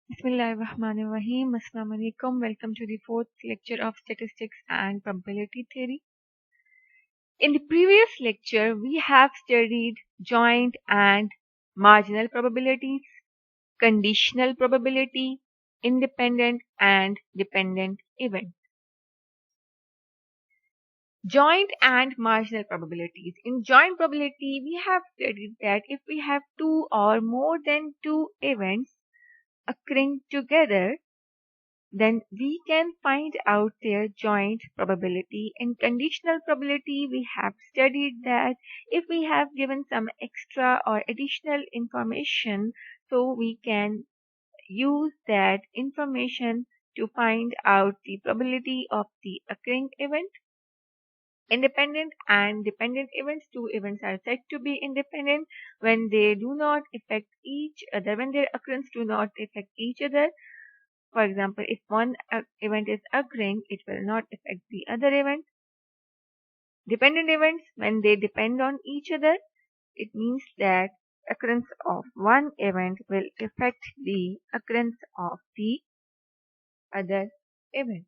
Bismillahirrahmanirrahim. Assalamu alaikum. Welcome to the fourth lecture of Statistics and Probability Theory. In the previous lecture, we have studied joint and marginal probabilities, conditional probability, independent and dependent events. Joint and marginal probabilities. In joint probability, we have studied that if we have two or more than two events occurring together, then we can find out their joint probability. In conditional probability, we have studied that if we have given some extra or additional information, so we can use that information to find out the probability of the occurring event. Independent and dependent events. Two events are said to be independent when they do not affect each other, when their occurrence do not affect each other. For example, if one event is occurring, it will not affect the other event. Dependent events, when they depend on each other, it means that occurrence of one event will affect the occurrence of the other event.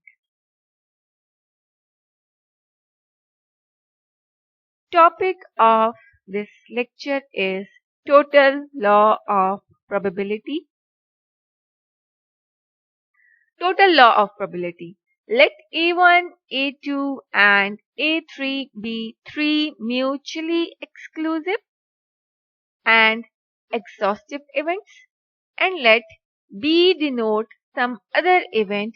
Topic of this lecture is total law of probability. Total law of probability. Let A1, A2 and A3 be three mutually exclusive and exhaustive events, and let B denote some other event.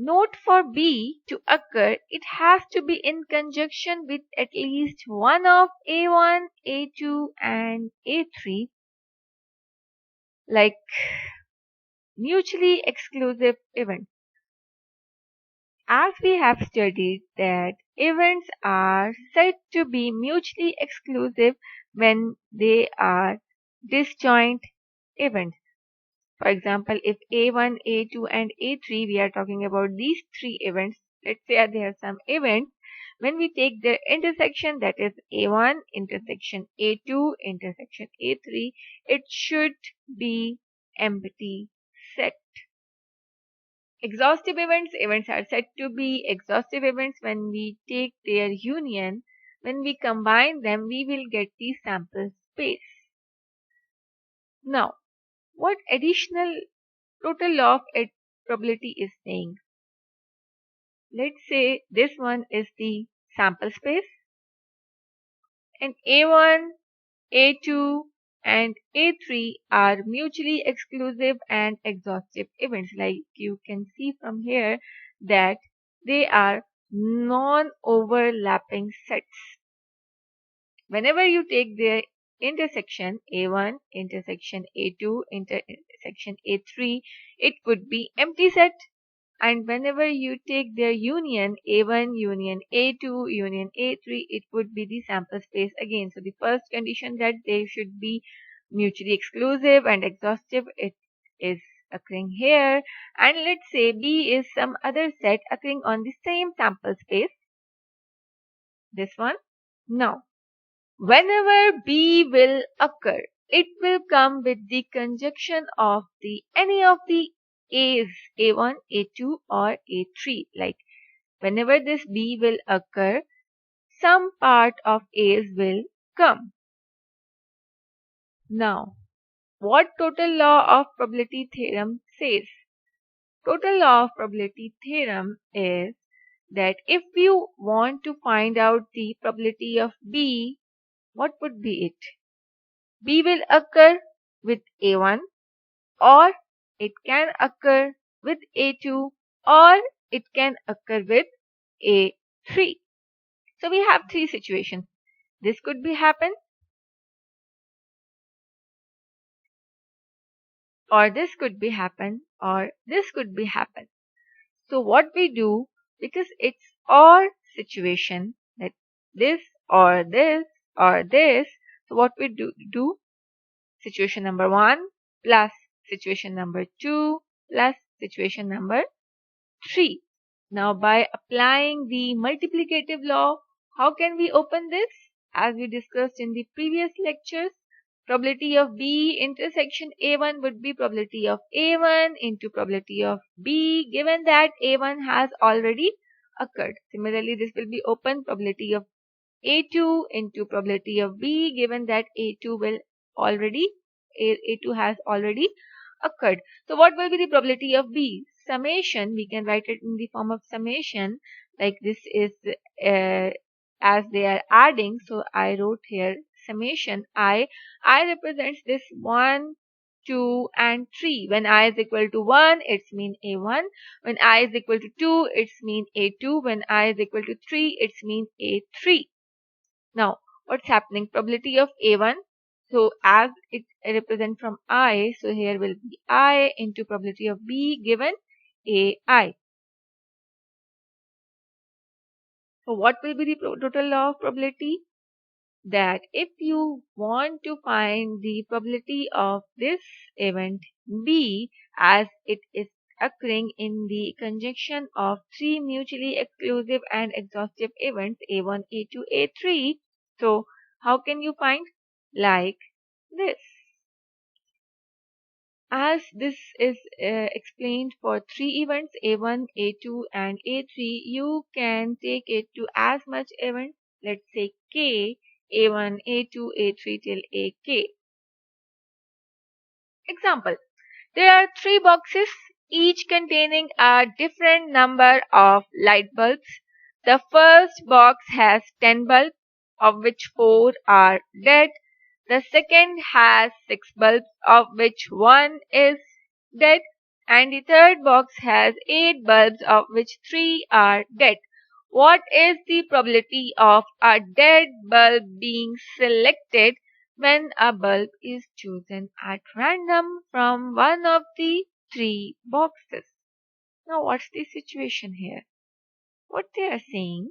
Note: for B to occur, it has to be in conjunction with at least one of A1, A2 and A3, like mutually exclusive events. As we have studied that events are said to be mutually exclusive when they are disjoint events. For example, if A1, A2 and A3, we are talking about these three events. Let's say there are some events. When we take their intersection, that is A1 intersection A2 intersection A3, it should be empty set. Exhaustive events. Events are said to be exhaustive events when we take their union. When we combine them, we will get the sample space. Now, what additional total law of probability is saying? Let's say this one is the sample space, and A1, A2 and A3 are mutually exclusive and exhaustive events. Like you can see from here that they are non-overlapping sets. Whenever you take their intersection A1 intersection A2 intersection A3, it would be empty set. And whenever you take their union A1 union A2 union A3, it would be the sample space again. So the first condition that they should be mutually exclusive and exhaustive, it is occurring here. And let's say B is some other set occurring on the same sample space, this one. Now, whenever B will occur, it will come with the conjunction of any of the A's, A1, A2 or A3. Like whenever this B will occur, some part of A's will come. Now, what total law of probability theorem says? Total law of probability theorem is that if you want to find out the probability of B, what would be it? B will occur with A1, or it can occur with A2, or it can occur with A3. So we have three situations. This could be happen, or this could be happen, or this could be happen. So what we do, because it's or situation, that this or this or this, so what we do situation number 1 plus situation number 2 plus situation number 3. Now by applying the multiplicative law, how can we open this? As we discussed in the previous lectures, Probability of B intersection A1 would be probability of A1 into probability of B, given that A1 has already occurred. Similarly, this will be open probability of A2 into probability of B, given that A2 has already occurred. So what will be the probability of B? Summation, we can write it in the form of summation, like this is as they are adding. So I wrote here summation I represents this 1, 2 and 3. When I is equal to 1, it's mean A1. When I is equal to 2, it's mean A2. When I is equal to 3, it's mean A3. Now, what's happening? Probability of A1. So as it represents from I, so here will be I into probability of B given AI. So what will be the total law of probability? That if you want to find the probability of this event B as it is occurring in the conjunction of three mutually exclusive and exhaustive events A1, A2, A3, so how can you find? Like this. As this is explained for three events A1, A2 and A3, you can take it to as much events, let's say K, A1, A2, A3 till AK. Example. There are three boxes, each containing a different number of light bulbs. The first box has 10 bulbs, of which 4 are dead. The second has 6 bulbs, of which 1 is dead. And the third box has 8 bulbs, of which 3 are dead. What is the probability of a dead bulb being selected when a bulb is chosen at random from one of the three boxes? Now, what's the situation here? What they are saying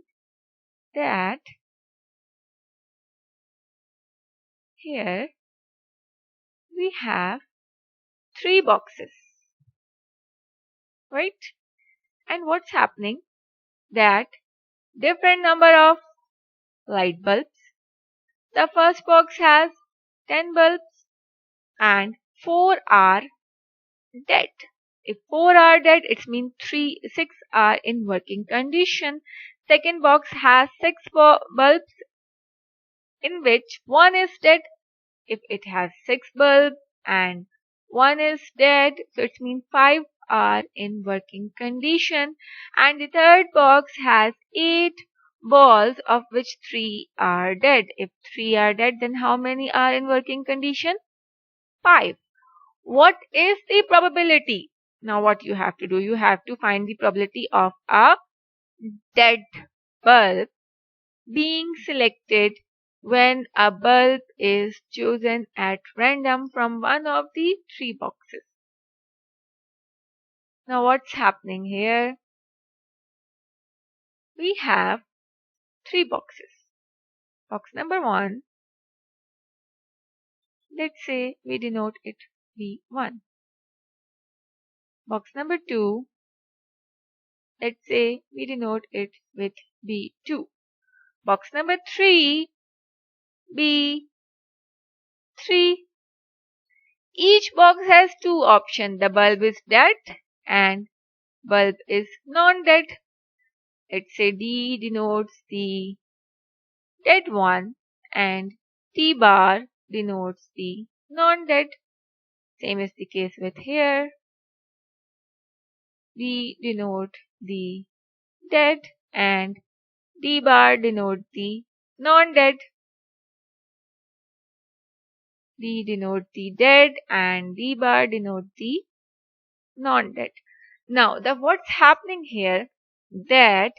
that here we have three boxes, right? And what's happening? That different number of light bulbs. The first box has 10 bulbs and 4 are dead. If 4 are dead, it means 6 are in working condition. Second box has 6 bulbs in which 1 is dead. If it has 6 bulbs and 1 is dead, so it means 5 are in working condition. And the third box has 8 balls of which 3 are dead. If 3 are dead, then how many are in working condition? 5. What is the probability? Now what you have to do, you have to find the probability of a dead bulb being selected when a bulb is chosen at random from one of the three boxes. Now what's happening here? We have three boxes. Box number 1, let's say we denote it B1. Box number 2, let's say we denote it with B2. Box number 3, B3. Each box has two options. The bulb is dead and bulb is non-dead. Let's say D denotes the dead one and T bar denotes the non-dead. Same is the case with here. D denote the dead and D bar denote the non-dead. D denote the dead and D bar denote the non-dead. Now, what's happening here, that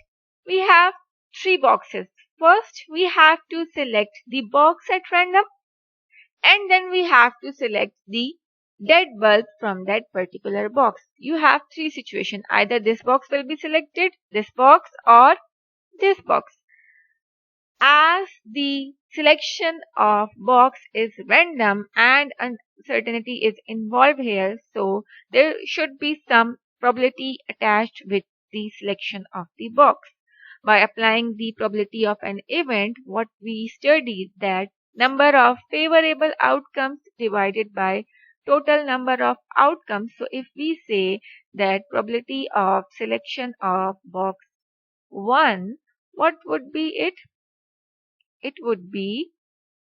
we have three boxes. First, we have to select the box at random, and then we have to select the dead bulb from that particular box. You have three situations. Either this box will be selected, this box, or this box. As the selection of box is random and uncertainty is involved here, so there should be some probability attached with the selection of the box. By applying the probability of an event, what we studied, that number of favorable outcomes divided by total number of outcomes. So if we say that probability of selection of box 1, what would be it? It would be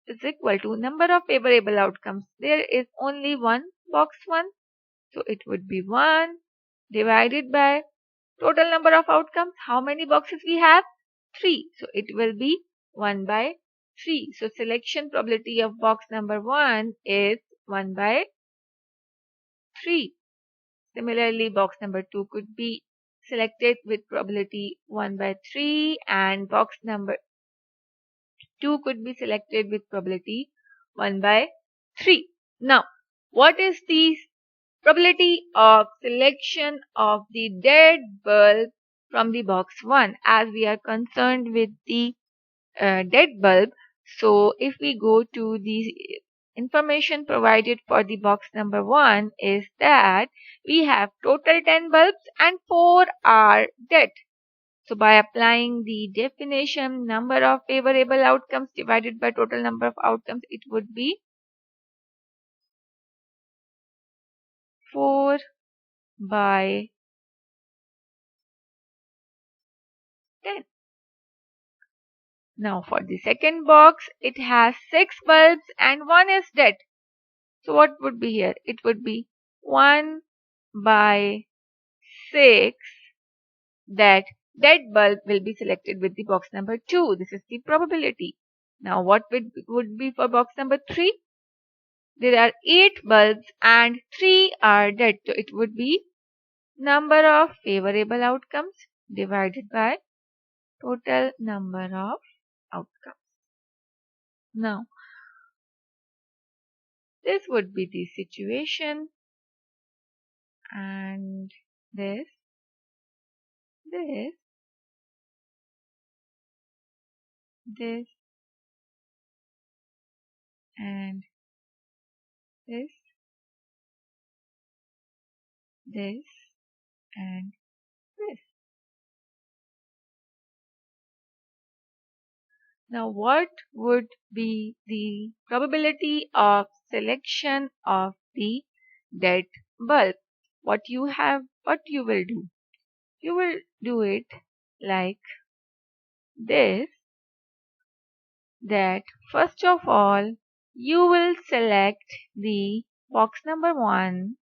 is equal to number of favorable outcomes. There is only one box 1. So it would be 1 divided by total number of outcomes. How many boxes we have? 3. So it will be 1 by 3. So selection probability of box number 1 is 1 by 3. Similarly, box number 2 could be selected with probability 1 by 3, and box number 2 could be selected with probability 1 by 3. Now, what is the probability of selection of the dead bulb from the box 1? As we are concerned with the dead bulb, so if we go to the information provided for the box number 1 is that we have total 10 bulbs and 4 are dead. So by applying the definition number of favorable outcomes divided by total number of outcomes, it would be 4 by 10. Now for the second box, it has 6 bulbs and 1 is dead. So what would be here? It would be 1 by 6 that dead bulb will be selected with the box number 2. This is the probability. Now what would be for box number 3? There are 8 bulbs and 3 are dead. So it would be number of favorable outcomes divided by total number of outcomes. Now, this would be the situation, and this, this, and this, and this. Now, what would be the probability of selection of the dead bulb? What you will do? You will do it like this, that first of all, you will select the box number 1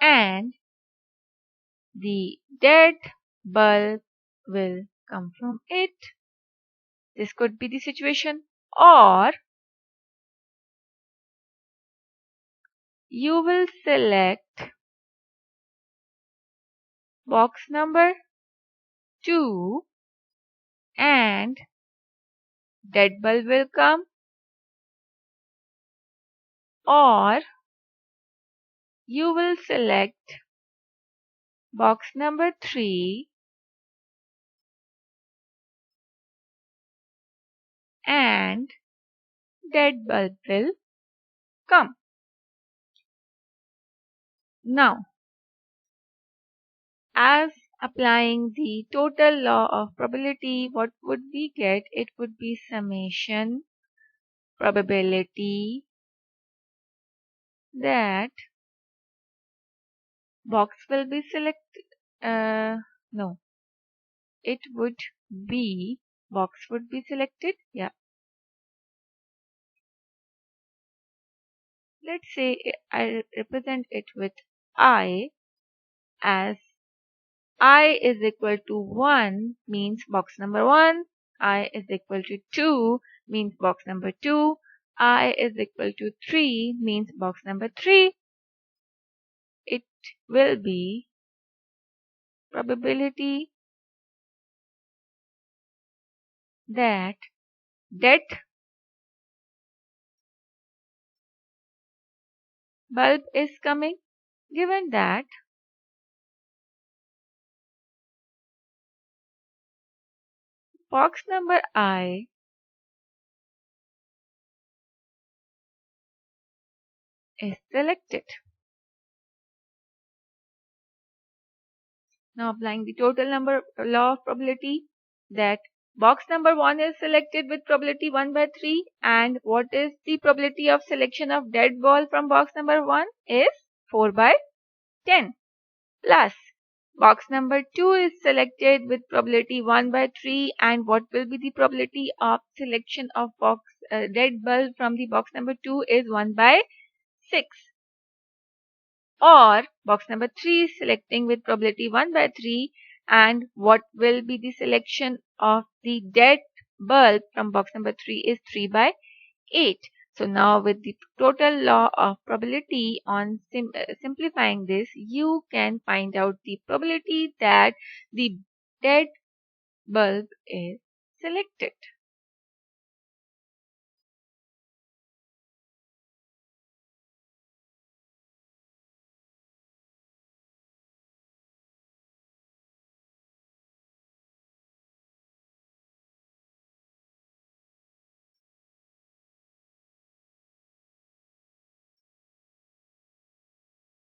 and the dead bulb will come from it. This could be the situation. Or you will select box number 2 and dead bulb will come. Or you will select box number 3 and dead bulb will come. Now, as applying the total law of probability, what would we get? It would be summation probability that box will be selected. No, it would be box would be selected. Yeah. Let's say I represent it with I, as I is equal to 1 means box number 1, I is equal to 2 means box number 2, I is equal to 3 means box number 3. It will be probability that dead bulb is coming, given that box number I is selected. Now applying the total number law of probability that box number 1 is selected with probability 1 by 3, and what is the probability of selection of dead ball from box number 1 is 4 by 10, plus box number 2 is selected with probability 1 by 3, and what will be the probability of selection of dead ball from the box number 2 is 1 by 6. Or box number 3 is selecting with probability 1 by 3, and what will be the selection of the dead bulb from box number 3 is 3 by 8. So now with the total law of probability on simplifying this, you can find out the probability that the dead bulb is selected.